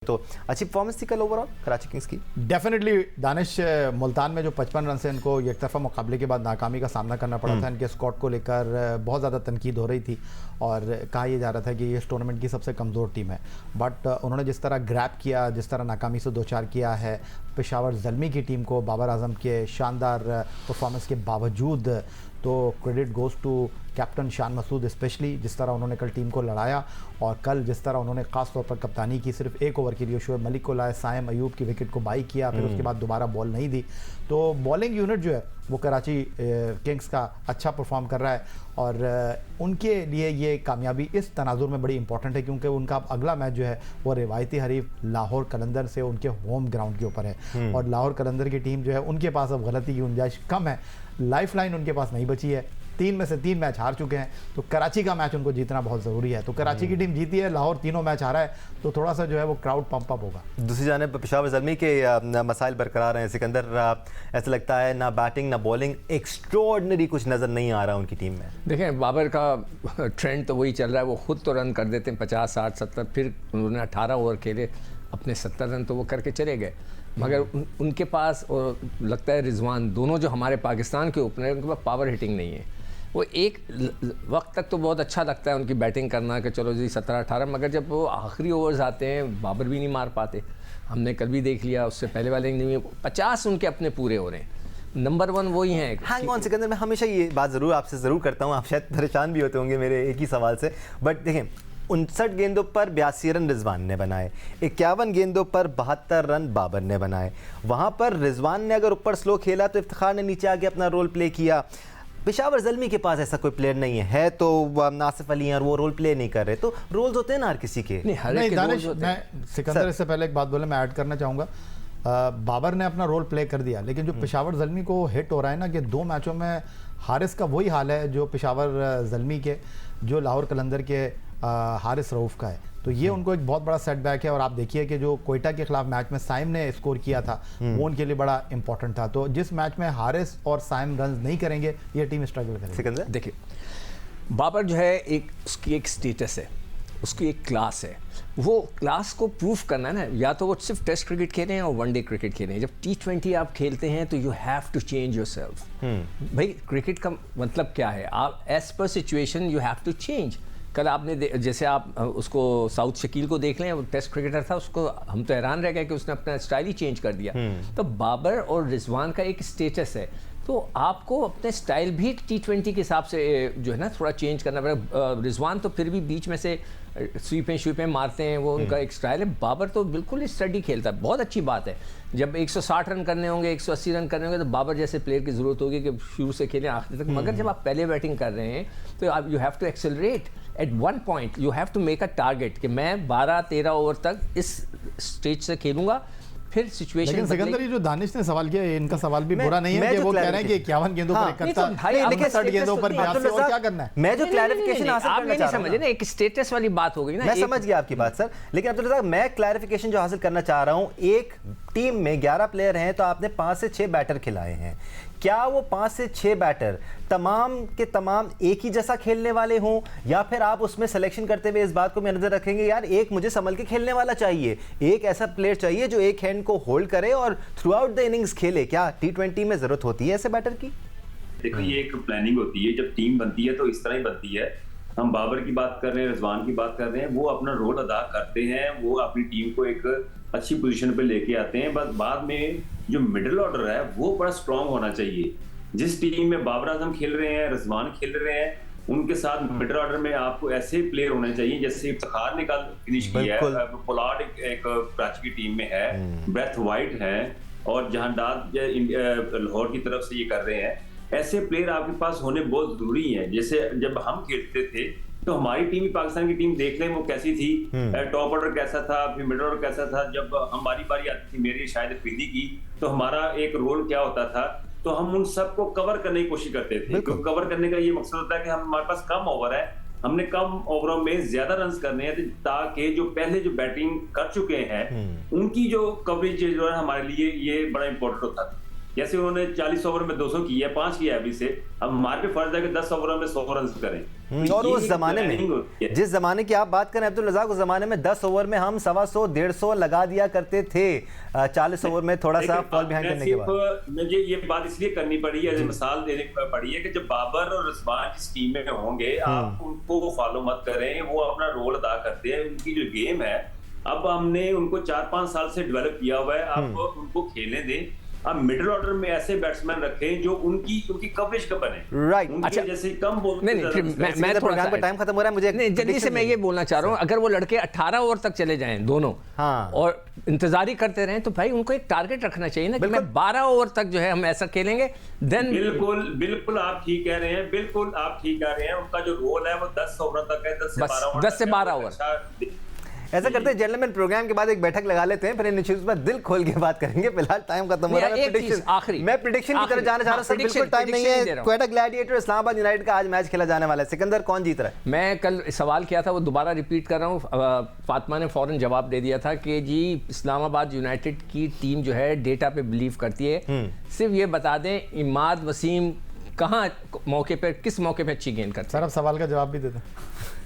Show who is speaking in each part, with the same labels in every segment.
Speaker 1: तो अच्छी परफॉर्मेंस थी कल ओवरऑल कराची किंग्स की।
Speaker 2: डेफिनेटली दानिश, मुल्तान में जो 55 रन से इनको एक तरफा मुकाबले के बाद नाकामी का सामना करना पड़ा था। इनके स्क्वाड को लेकर बहुत ज़्यादा तनकीद हो रही थी और कहा यह जा रहा था कि ये इस टूर्नामेंट की सबसे कमज़ोर टीम है। बट उन्होंने जिस तरह ग्रैब किया, जिस तरह नाकामी से दो चार किया है पेशावर ज़ल्मी की टीम को बाबर आजम के शानदार परफॉर्मेंस के बावजूद, तो credit goes to captain Shan Masood specially, जिस तरह उन्होंने कल टीम को लड़ाया और कल जिस तरह उन्होंने ख़ास तौर पर कप्तानी की। सिर्फ एक ओवर के लिए शोएब मलिक को लाए, साइम अयूब की विकेट को बाई किया, फिर उसके बाद दोबारा बॉल नहीं दी। तो बॉलिंग यूनिट जो है वो कराची किंग्स का अच्छा परफॉर्म कर रहा है और उनके लिए ये कामयाबी इस तनाजुर में बड़ी इंपॉर्टेंट है क्योंकि उनका अगला मैच जो है वो रिवायती हरीफ लाहौर कलंदर से उनके होम ग्राउंड के ऊपर है और लाहौर कलंदर की टीम जो है उनके पास अब गलती की गुंजाइश कम है। लाइफ लाइन उनके पास नहीं बची है, 3 में से 3 मैच हार चुके हैं, तो कराची का मैच उनको जीतना बहुत ज़रूरी है। तो कराची की टीम जीती है, लाहौर तीनों मैच हारा है, तो थोड़ा सा जो है वो क्राउड पंप अप होगा।
Speaker 1: दूसरी जानिब पेशावर ज़ल्मी के मसाइल बरकरार हैं। सिकंदर, ऐसा लगता है ना बैटिंग ना बॉलिंग एक्स्ट्रॉर्डिनरी कुछ नज़र नहीं आ रहा उनकी टीम में।
Speaker 3: देखें, बाबर का ट्रेंड तो वही चल रहा है, वो खुद तो रन कर देते हैं 50, 60, 70, फिर उन्होंने 18 ओवर खेले, अपने 70 रन तो वो करके चले गए। मगर उनके पास और लगता है रिजवान, दोनों जो हमारे पाकिस्तान के ओपनर, उनके पास पावर हिटिंग नहीं है। वो एक वक्त तक तो बहुत अच्छा लगता है उनकी बैटिंग करना कि चलो जी 17-18, मगर जब वो आखिरी ओवर्स आते हैं बाबर भी नहीं मार पाते। हमने कल भी देख लिया, उससे पहले वाले 50 उनके अपने पूरे हो रहे हैं। नंबर 1 वही हैं।
Speaker 1: हैंग ऑन सिकंदर, मैं हमेशा ये बात ज़रूर आपसे ज़रूर करता हूँ, आप शायद परेशान भी होते होंगे मेरे एक ही सवाल से, बट देखें 59 गेंदों पर 82 रन रिजवान ने बनाए, 51 गेंदों पर 72 रन बाबर ने बनाए। वहाँ पर रिजवान ने अगर ऊपर स्लो खेला तो इफ्तिखार ने नीचे आके अपना रोल प्ले किया। पेशावर ज़ल्मी के पास ऐसा कोई प्लेयर नहीं है तो नासिफ अली और वो रोल प्ले नहीं कर रहे, तो रोल्स होते हैं ना हर किसी के।
Speaker 2: नहीं दानिश, मैं सिकंदर इससे पहले एक बात बोले, मैं ऐड करना चाहूँगा। बाबर ने अपना रोल प्ले कर दिया, लेकिन जो पेशावर ज़ल्मी को हिट हो रहा है ना कि 2 मैचों में हारिस का वही हाल है जो पेशावर ज़ल्मी के, जो लाहौर कलंदर के हारिस रऊफ़ का है। तो ये उनको एक बहुत बड़ा सेटबैक है और आप देखिए कि जो कोयटा के खिलाफ मैच में साइम ने स्कोर किया था वो उनके लिए बड़ा इंपॉर्टेंट था। तो जिस मैच में हारिस और साइम रन नहीं करेंगे ये टीम स्ट्रगल करेगी।
Speaker 1: सिकंदर,
Speaker 3: देखिए बाबर जो है उसकी एक स्टेटस है, उसकी एक क्लास है, वो क्लास को प्रूफ करना है ना। या तो वो सिर्फ टेस्ट क्रिकेट खेले हैं और वनडे क्रिकेट खेले हैं। जब T20 आप खेलते हैं तो you have to change yourself. भाई क्रिकेट का मतलब क्या है, आप as per situation you have to change. कल आपने जैसे आप उसको साउथ शकील को देख लें, वो टेस्ट क्रिकेटर था, उसको हम तो हैरान रह गए कि उसने अपना स्टाइल ही चेंज कर दिया। तो बाबर और रिजवान का एक स्टेटस है, तो आपको अपने स्टाइल भी T20 के हिसाब से जो है ना थोड़ा चेंज करना पड़ेगा। रिजवान तो फिर भी बीच में से स्वीपें मारते हैं, वो उनका एक स्टाइल है। बाबर तो बिल्कुल स्टडी खेलता है, बहुत अच्छी बात है। जब 160 रन करने होंगे, 180 रन करने होंगे, तो बाबर जैसे प्लेयर की ज़रूरत होगी कि शुरू से खेलें आखिर तक। मगर जब आप पहले बैटिंग कर रहे हैं तो आप you have to accelerate at one point, you have to make a target कि मैं 12-13 ओवर तक इस स्टेज से खेलूंगा, फिर सिचुएशन।
Speaker 2: लेकिन सिकंदर, ये जो दानिश ने सवाल किया, इनका सवाल भी बुरा नहीं है कि वो कह रहे हैं कि 51 गेंदों पर 61 गेंदों पर 82 और क्या करना है।
Speaker 1: मैं जो क्लैरिफिकेशन हासिल
Speaker 3: आप ये नहीं समझे ना, एक स्टेटस वाली बात हो गई ना।
Speaker 1: मैं समझ गया आपकी बात सर, लेकिन अब्दुल रज़ाक, मैं क्लैरिफिकेशन जो हासिल करना चाह रहा हूं, एक टीम में 11 प्लेयर हैं तो आपने 5 से 6 बैटर खिलाए हैं। क्या वो 5 से 6 बैटर तमाम के तमाम एक ही जैसा खेलने वाले हों, या फिर आप उसमें सिलेक्शन करते हुए इस बात को नजर रखेंगे यार एक मुझे संभल के खेलने वाला चाहिए, एक ऐसा प्लेयर चाहिए जो एक हैंड को होल्ड करे और थ्रू आउट द इनिंग्स खेले? क्या T20 में जरूरत होती है ऐसे बैटर की?
Speaker 4: देखो, ये एक प्लानिंग होती है, जब टीम बनती है तो इस तरह ही बनती है। हम बाबर की बात कर रहे हैं, रिजवान की बात कर रहे हैं, वो अपना रोल अदा करते हैं, वो अपनी टीम को एक अच्छी पोजीशन पे लेके आते हैं। बस बाद में जो मिडिल ऑर्डर है वो बड़ा स्ट्रांग होना चाहिए। जिस टीम में बाबर आजम खेल रहे हैं, रिजवान खेल रहे हैं, उनके साथ मिडिल ऑर्डर में आपको ऐसे प्लेयर होने चाहिए जैसे इफ्तिखार ने कल फिनिश किया है, पोलार्ड एक कराची की टीम में है, ब्रेथ वाइट है और जहांदाद लाहौर की तरफ से ये कर रहे हैं। ऐसे प्लेयर आपके पास होने बहुत जरूरी हैं। जैसे जब हम खेलते थे तो हमारी टीम, पाकिस्तान की टीम देख लें वो कैसी थी, टॉप ऑर्डर कैसा था, फिर मिडिल ऑर्डर कैसा था। जब हमारी बारी आती थी, मेरी शायद अफरीदी की, तो हमारा एक रोल क्या होता था, तो हम उन सबको कवर करने की कोशिश करते थे। कवर करने का ये मकसद होता है कि हमारे पास कम ओवर है, हमने कम ओवरों में ज्यादा रन करने हैं, ताकि जो पहले जो बैटिंग कर चुके हैं उनकी जो कवरेज जो है हमारे लिए ये बड़ा इंपॉर्टेंट होता है। जैसे उन्होंने 40 ओवर में 200 किया, 5 किया अभी से, अब हमारे पे फर्ज है कि 10 ओवरों में 100 रन करें।
Speaker 1: और
Speaker 4: ये
Speaker 1: उस
Speaker 4: एक
Speaker 1: जमाने
Speaker 4: planning
Speaker 1: में,
Speaker 4: होती है।
Speaker 1: जिस जमाने की आप बात करें अब्दुल रज़ाक, उस जमाने में 10 ओवर में हम 125 150 लगा दिया करते थे, 40 ओवर में थोड़ा सा फॉल बिहाइंड करने के बाद।
Speaker 4: मुझे ये बात इसलिए करनी पड़ी है, मिसाल देने पड़ी है कि जब बाबर और रिजवान जिस टीम में होंगे, आप उनको फॉलो मत करें, वो अपना रोल अदा करते हैं। उनकी जो गेम है, अब हमने उनको 4-5 साल से डेवलप किया हुआ है, आप उनको खेलने दें। अब मिडिल ऑर्डर में ऐसे बैट्समैन रखें जो उनकी कवरेज का बने,
Speaker 1: राइट।
Speaker 4: अच्छा जैसे कम बोल
Speaker 3: नहीं फिर मैं
Speaker 1: प्रोग्राम का टाइम खत्म हो रहा है, मुझे
Speaker 3: नहीं, जल्दी से मैं ये बोलना चाह रहा हूँ, अगर वो लड़के 18 ओवर तक चले जाएं दोनों,
Speaker 1: हाँ,
Speaker 3: और इंतजारी करते रहें, तो भाई उनको एक टारगेट रखना चाहिए ना कि मैं 12 ओवर तक जो है हम ऐसा खेलेंगे। देन
Speaker 4: बिल्कुल आप ठीक कह रहे हैं, बिल्कुल आप ठीक कह रहे हैं। उनका जो रोल है वो 10 ओवर तक है, 10 से 12 ओवर।
Speaker 3: 10 से 12 ओवर।
Speaker 1: ऐसा करते हैं जेंटलमैन, प्रोग्राम के बाद एक बैठक लगा लेते हैं, फिर इन इश्यूज पर दिल खोल के बात करेंगे। फिलहाल टाइम खत्म हो रहा है। मैं प्रिडिक्शन की तरफ जाना चाह रहा हूं सर, बिल्कुल टाइम नहीं है। क्वेटा ग्लैडिएटर इस्लामाबाद यूनाइटेड का आज मैच खेला जाने वाला है। सिकंदर, कौन जीत रहा है?
Speaker 3: मैं कल सवाल किया था, वो दोबारा रिपीट कर रहा हूँ। फातिमा ने फौरन जवाब दे दिया था कि जी इस्लामाबाद यूनाइटेड की टीम जो है डेटा पे बिलीव करती है। सिर्फ ये बता दें, इमाद वसीम कहाँ मौके पर, किस मौके पर अच्छी गेंद करते
Speaker 2: सर, अब सवाल का जवाब भी दे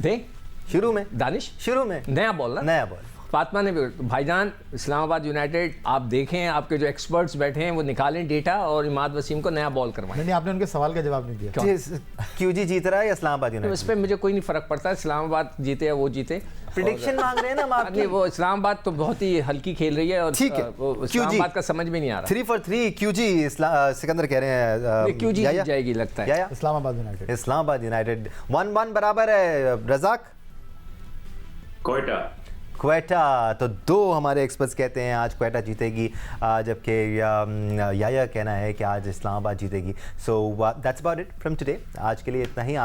Speaker 3: दें।
Speaker 1: शुरू में
Speaker 3: दानिश,
Speaker 1: शुरू में
Speaker 3: नया बॉल ना,
Speaker 1: नया बॉल।
Speaker 3: फातिमा ने भी, भाईजान इस्लामाबाद यूनाइटेड आप देखें, आपके जो एक्सपर्ट्स बैठे हैं वो निकालें डेटा और इमाद वसीम को नया बॉल करवाएं।
Speaker 2: नहीं, आपने उनके सवाल का जवाब नहीं दिया।
Speaker 1: क्यूजी जीत रहा है या इस्लामाबाद
Speaker 3: तो
Speaker 1: यूनाइटेड?
Speaker 3: इस पर मुझे कोई नहीं फर्क पड़ता, इस्लामाबाद जीते या वो जीते।
Speaker 1: प्रिडिक्शन मांग रहे हैं ना हम आपकी।
Speaker 3: नहीं, वो इस्लामाबाद तो बहुत ही हल्की खेल रही है और
Speaker 1: ठीक है,
Speaker 3: वो इस्लामाबाद का समझ में नहीं आ रहा।
Speaker 1: 3 for 3 क्यूजी। सिकंदर कह रहे हैं
Speaker 3: क्यूजी जीत जाएगी लगता है।
Speaker 2: इस्लामाबाद यूनाइटेड।
Speaker 1: इस्लामाबाद यूनाइटेड 1-1 बराबर है। रज़ाक? क्वेटा। तो 2 हमारे एक्सपर्ट्स कहते हैं आज क्वेटा जीतेगी, जबकि याया कहना है कि आज इस्लामाबाद जीतेगी। So that's about it from today. आज के लिए इतना ही।